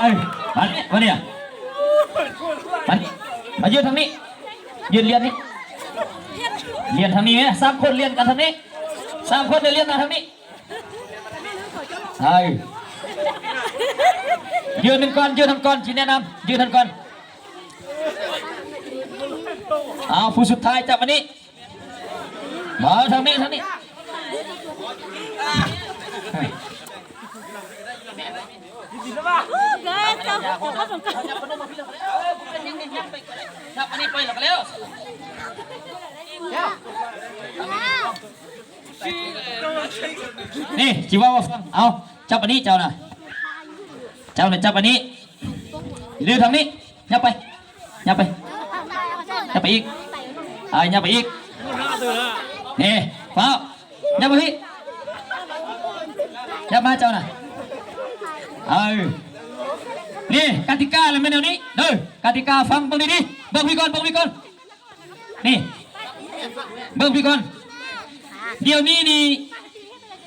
อ้ยมาเนี่ยมายืนทางนี้ยืนเรียนนี่เรียนทางนี้เนี่ยสามคนเรียนกันทางนี้สามคนเรียนกันทางนี้ไอ้ยืนทางก่อนชี้แนะนำยืนทางก่อนเอาผู้สุดท้ายจับอันนี้มาทางนี้จับอันนี้ไปหลับแล้วนี่จิว่าฟังเอาจับอันนี้เจ้าน่ะจับอันนี้เรือทางนี้ยับไปอีกยับไปอีกนี่ฟ้ายับไปพี่ยับมาเจ้าน่ะนี่กติกาอะไรไม่เดี๋ยวนี้เด้อกติกาฟังเบิ่งดีๆเบิ่งพี่ก่อนนี่เบิ่งพี่ก่อนเดี๋ยวนี้นี่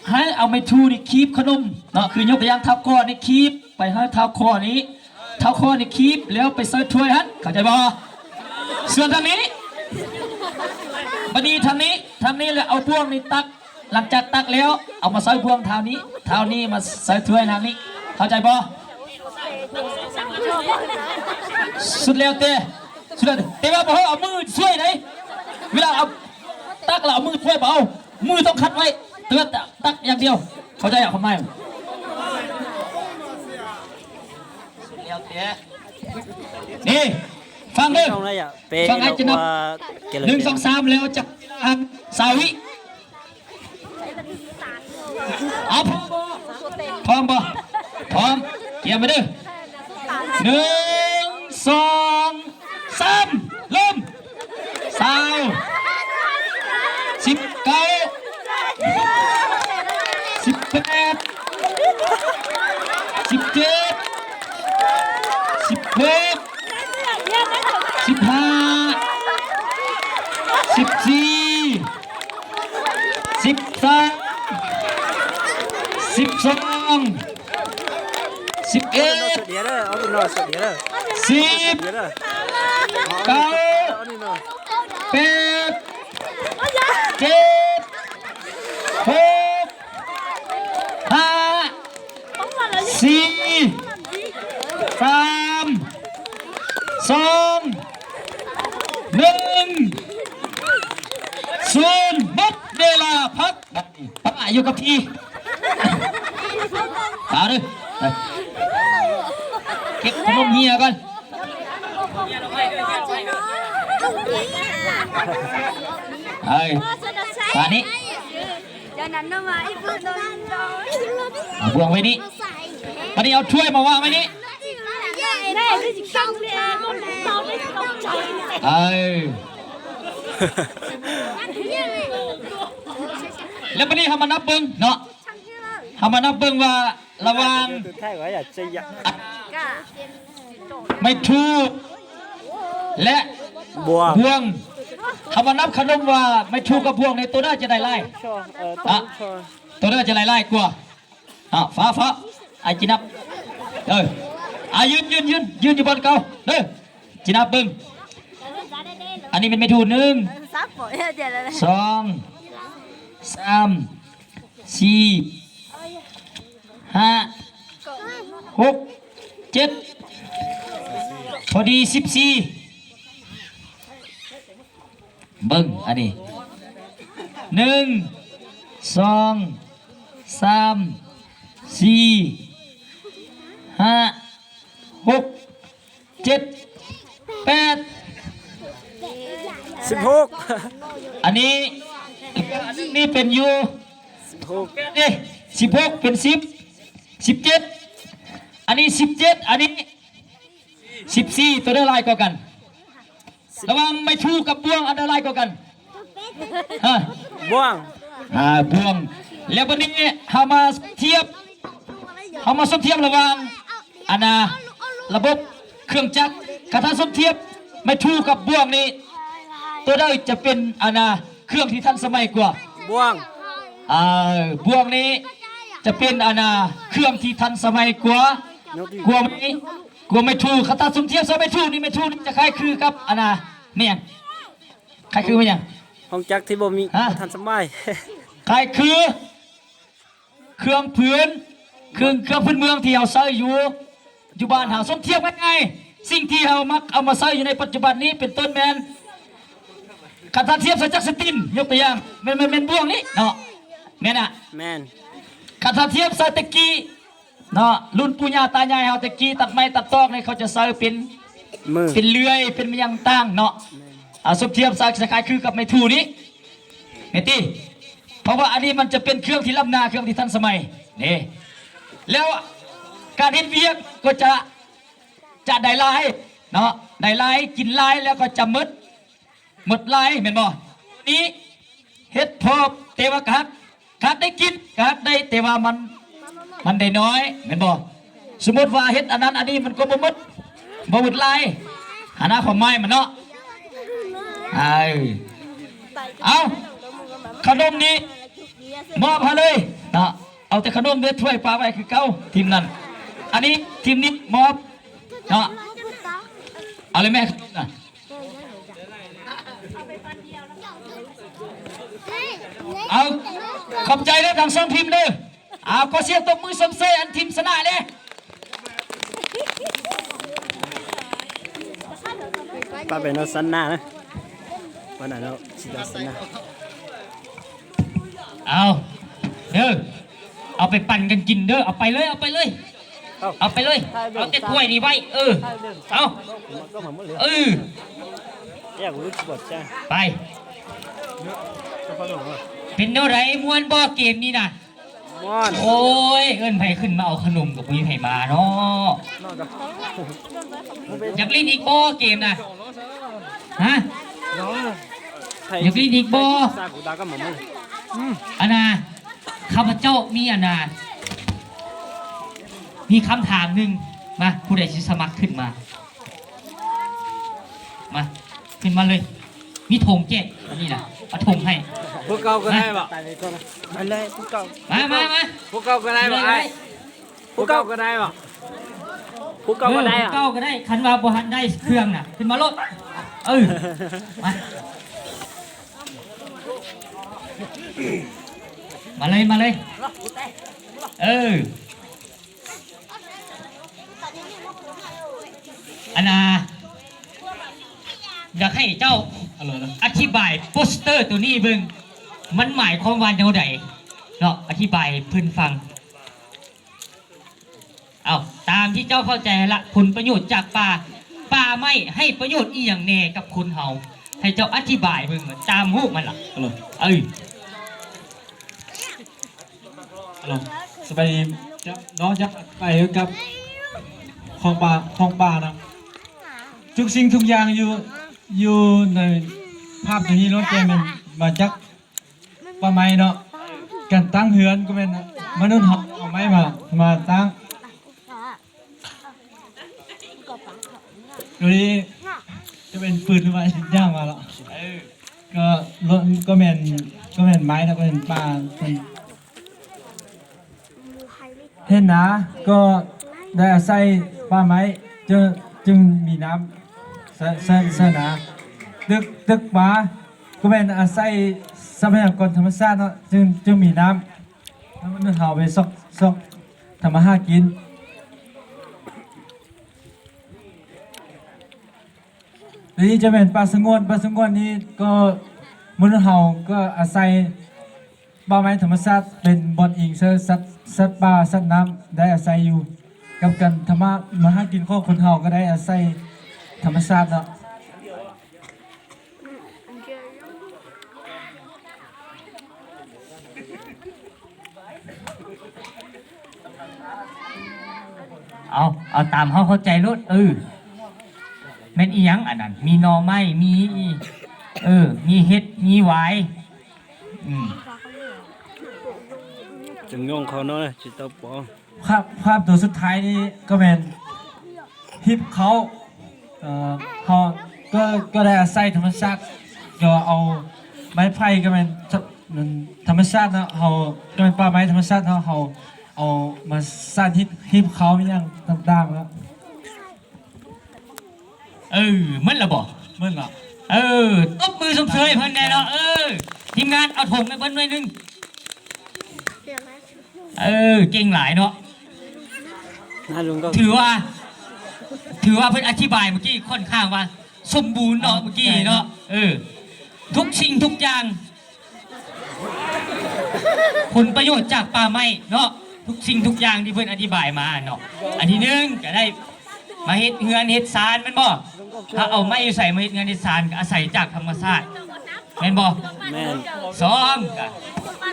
ให้เอาไม้ทูนี่คีบขนมเนาะคือยกตัวอย่างเท้าคอนี่คีบไปให้เท้าคอนี่คีบแล้วไปใส่ถ้วยฮั่นเข้าใจบ่ส่วนทางนี้บัดนี้ทางนี้เลยเอาบ่วงนี่ตักหลังจากตักแล้วเอามาใส่บ่วงเท้านี้มาใส่ถ้วยทางนี้เข้าใจบ่สุดแล้วเต้ว่าบอกให้เอามือช่วยไหนเวลาเอาตักเราเอามือช่วยเบามือต้องคัดไว้เตือนตักอย่างเดียวเข้าใจอย่างคนใหม่นี่ฟังเด้อฟังไอ้จะนับ1 2 3แล้วจะสาวิเอาพร้อมเตรียมไปเด้อ1 2 3เริ่มสาว19 18 17 16 15 14 13 12 11 10 9 8 7 6 5 4 3 2 1 0หมดเวลาพักอยู่กับที่เอาดิเก็บขนมเฮียกันเฮ้ยตอนนี้เอาบวงไว้นี่ตอนนี้เอาถ้วยมาวางไว้นี่เฮ้ยแล้ววันนี้เขามานับเบิ้งเนาะเขามานับเบิ้งว่าระวังไม่ถูกและบวงเขามานับขนมว่าไม่ถูกกับบวงในตัวน่าจะได้ไล่ตัวน่าจะไล่กลัวฟ้าไอ้จีนับยืนอยู่บนเก่าจีนับเบิ้งอันนี้เป็นไม่ถูก1 2 3 4 5 6 7พอดี14เบิ้งอันนี้1 2 3 4 5 6 7 8 16อันนี้เป็นอยู่16เป็น10 17อันนี้17อันนี้14ตัวได้ลายกว่ากันระวังไม่ถูกกับบ่วงอันใดลายกว่ากันบ่วงแล้ววันนี้เรามาสมเทียบระวังระบบเครื่องจักรกระทะสมเทียบไม่ถูกกับบ่วงนี้ตัวได้จะเป็นเครื่องที่ทันสมัยกว่าบ่วงบ่วงนี้จะเป็นเครื่องที่ทันสมัยกว่า กลัวไหมกลัวไม่ถูกคาถาสมเทียบซะไม่ถูกนี่ไม่ถูกนี่จะคล้ายคือกับอันน่ะไม่ยังคล้ายคือไม่ยัง ห้องจักรที่บ่มีทันสมัย คล้ายคือเครื่องพื้นเครื่องพื้นเมืองที่เราใช้อยู่บ้านหาสมเทียบกันไงสิ่งที่เรามักเอามาใช้อยู่ในปัจจุบันนี้เป็นต้นแมนคาถาเทียบใส่จักรสตินยกตัวอย่างแมนบ่วงนี้เนาะแม่นอะ แม่น คาถาเทียบใส่ตะกี้เนาะรุ่นปู่ย่าตายายเฮาตะกี้ตัดไม้ตัดตอกนี่เขาจะใส่เป็น มือ เป็นเลื่อยเป็นอย่างต่างเนาะสมเทียบใส่คล้ายคือกับไม้ถูนี้เห็นติเพราะว่าอันนี้มันจะเป็นเครื่องที่ล้ำหน้าเครื่องที่ทันสมัยนี่แล้วการเฮ็ดเวียกก็จะได้ลายเนาะได้ลายกินลายแล้วก็จะหมดลายเห็นบ่นี้เฮ็ดพอเตวะคักได้กินคักได้แต่ว่ามันได้น้อยเห็นบ่สมมติว่าเฮ็ดอันนั้นอันนี้มันก็บ่หมดลายหาหน้าของไม้มันเนาะเอาขนมนี้มอบให้เลยเนาะเอาแต่ขนมเด้อถ้วยปลาไว้คือเก่าทีมนั้นอันนี้ทีมนี้มอบเนาะเอาเลยแม่น่ะเอาขอบใจเลยทางสองทีมเลยเอาขอเสียงตบมือสมเสยอันทีมชนะเลย ป้าเป็นนักสันนานะวันนั้นเราสินักสันนา เอาเอาไปปั่นกันกินเด้อเอาไปเลยเอาไปเลยเอาแต่ถ้วยนี่ไว้เอาอยากรู้บทจ้า ไปเป็นเท่าไรมวนบ่เกมนี้นะ ม่อน โอ้ยเอิ้นไผขึ้นมาเอาขนมกับมีไผมาเนาะอยากเล่นอีกบ่เกมนะฮะอยากเล่นอีกบ่อันน่ะข้าพเจ้ามีอันน่ะมีคำถามหนึ่งมาผู้ใดจะสมัครขึ้นมาขึ้นมาเลยมีธงแจกอันนี้นะเอาธงให้ พวกเก่าก็ได้บ่อะไรพวกเก่ามาพวกเก่าก็ได้บ่ไอ้พวกเก่าก็ได้บ่พวกเก่าก็ได้เก่าก็ได้คันว่าบ่ทันได้เครื่องน่ะขึ้นมาโลดมาเลยอันน่ะอยากให้เจ้าอธิบายโปสเตอร์ตัวนี้เบิ่งมันหมายความว่าแนวใดเนาะอธิบายเพิ่นฟังเอาตามที่เจ้าเข้าใจละผลประโยชน์จากป่าไม้ให้ประโยชน์อีหยังแน่กับคนเฮาให้เจ้าอธิบายเบิ่งตามรูปมันล่ะสบายดีน้องจะไปกับของป่านะทุกสิ่งทุกอย่างอยู่ในภาพตัวนี้รถแกมันมาจากป่าไม้เนาะการตั้งเฮือนก็เป็นมนุษย์เอาไม้มาตั้งตัวนี้จะเป็นปืนหรือว่าย่างมาแล้วก็รถก็แม่นไม้นะก็เป็นป่าเห็นนะก็ได้อาศัยป่าไม้จึงมีน้ำสนาตึกป่าก็เป็นอาศัยทรัพยากรธรรมชาติเนาะจึงมีน้ำแล้วมันเอาไปซอกทำมาหากินนี่จะเป็นป่าสงวนนี้ก็มนุษย์เฮาก็อาศัยป่าไม้ธรรมชาติเป็นบ่อนอิงสัตว์ป่าสัตว์น้ำได้อาศัยอยู่กับกันธรรมะมาหากินของคนเฮาก็ได้อาศัยธรรมชาติเนาะเอาตามเขาเข้าใจรถแม่นอีหยังอันนั้นมีหน่อไม้มีมีเห็ดมีหวายจึงยงเขาเนาะจิตตปอภาพตัวสุดท้ายนี้ก็เป็นฮิปเขาก็ได้อาศัยธรรมชาติก็เอาไม้ไผ่ก็เป็นธรรมชาตินะเขาก็เป็นป่าไม้ธรรมชาติเขา เอามาสร้างฮิปเขาอย่างต่างๆแล้ว มันละบอก เมื่อไง ตบมือสมเชยเพิ่นได้เนาะทีมงานเอาถงให้เพิ่นหน่อยนึงเก่งหลายเนาะ น่าลุงก็ ถือว่าเพิ่นอธิบายเมื่อกี้ค่อนข้างว่า สมบูรณ์เนาะเมื่อกี้เนาะทุกสิ่งทุกอย่างผลประโยชน์จากป่าไม้เนาะทุกสิ่งทุกอย่างที่เพิ่นอธิบายมาเนาะอันที่หนึ่งก็ได้มาเฮ็ดเฮือนเฮ็ดศาลแม่นบ่ถ้าเอาไม้ใส่มาเฮ็ดเฮือนเฮ็ดศาลก็อาศัยจากธรรมชาติแม่นบ่ แม่น สองก็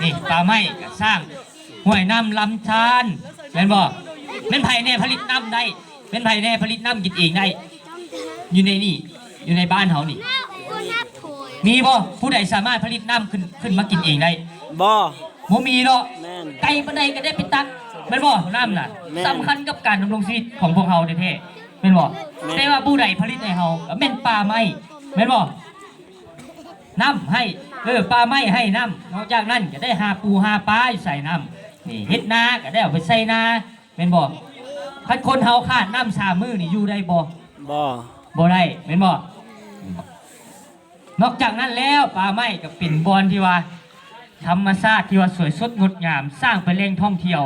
นี่ป่าไม้ก็สร้างห้วยน้ำลำธารแม่นบ่แม่นไผแน่ผลิตน้ำได้แม่นไผแน่ผลิตน้ำกินเองได้อยู่ในนี่อยู่ในบ้านเฮานี่มีบ่ผู้ใดสามารถผลิตน้ำขึ้นมากินเองได้ บ่ บ่มีเนาะ แม่น ไก่ปานใดก็ได้ไปตักแม่นบ่น้ำน่ะ แม่น สำคัญกับการดำรงชีวิตของพวกเฮาแท้ๆแม่นบ่แต่ว่าผู้ใดผลิตให้เฮาก็แม่นป่าไม้แม่นบ่น้ำให้ป่าไม้ให้น้ำนอกจากนั้นก็ได้หาปูหาปลาใส่น้ำนี่เฮ็ดนาก็ได้เอาไปใส่นาแม่นบ่คันคนเฮาขาดน้ำ3 มื้อนี่อยู่ได้บ่ บ่ บ่ได้แม่นบ่นอกจากนั้นแล้วป่าไม้ก็เป็นบอนที่ว่าธรรมชาติที่ว่าสวยสดงดงามสร้างเป็นแหล่งท่องเที่ยว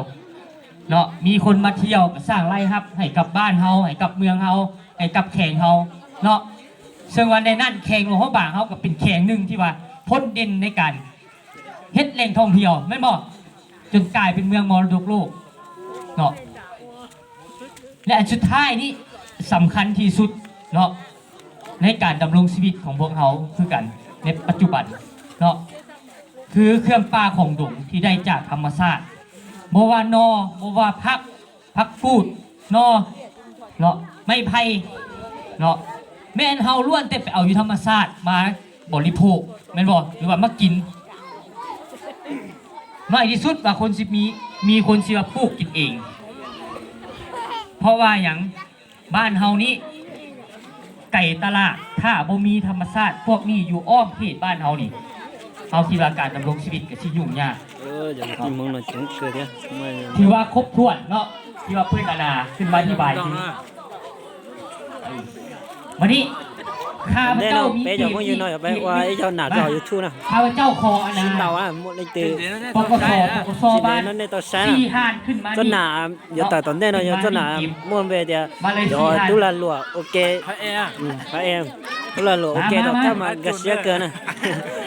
เนาะมีคนมาเที่ยวก็สร้างไร่ครับให้กับบ้านเฮาให้กับเมืองเฮาให้กับแข่งเฮาเนาะซึ่งวันในนั้นแข่งหลวงพ่อบางเฮาก็เป็นแข่งหนึ่งที่ว่าพ้นเด่นในการเฮ็ดแหล่งท่องเที่ยวแม่นบ่จนกลายเป็นเมืองมรดกโลกเนาะและอันสุดท้ายนี่สำคัญที่สุดเนาะในการดำรงชีวิตของพวกเขาคือกันในปัจจุบันเนาะคือเครื่องปลาของดงที่ได้จากธรรมชาติบ่ว่านอบ่ว่าพักฟูดนอเนาะไม่ไผ่เนาะแม่นเฮาล้วนแต่ไปเอาอยู่ธรรมชาติมาบริโภคแม่นบ่หรือว่ามากินน้อยที่สุดว่าคนสิมีคนสิว่าปลูกกินเอง เพราะว่าหยังบ้านเฮานี้ไก่ตลาดถ้าบ่มีธรรมชาติพวกนี้อยู่อ้อมเขตบ้านเฮานี่เฮาคิดว่าการดำรงชีวิตก็สิยุ่งยาก อย่างที่มึงน่ะจังเกิดเนี่ยไม่ ถือว่าครบถ้วนเนาะที่ว่าเพื่อนอาณาขึ้นมาอธิบายถึงวันนี้ข้าพ แน่ เจ้า เนาะ มี เป๊ะจะมึงอยู่หน่อยไปว่าไอ้เจ้าหน้าเจ้าอยู่ทู่นะ ข้าพเจ้าขออาณา xin đầu á một lịch từ ปกสปกสบ้าน nó nên tao sáng สี่หานขึ้นมา cho นี่ nà giờ tao tao nên nó cho nà mua về thì rồi tú là lụa ok phải em tú là lụa ok tao tao mà gạt xe cơ nè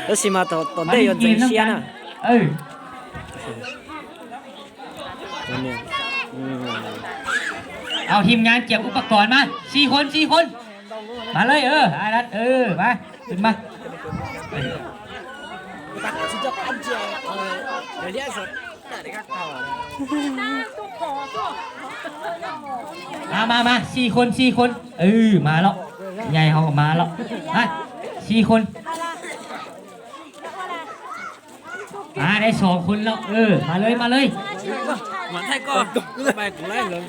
đó xí mà tao tao đây còn dành xe nè เอาทีมงานเก็บอุปกรณ์มา4 คนมาเลยอานัทมาขึ้นมามา4 คนมาแล้วใหญ่เขาก็มาแล้วมา4 คนมาได้2 คนแล้วมาเลย mà thay con bài cũng lấy rồi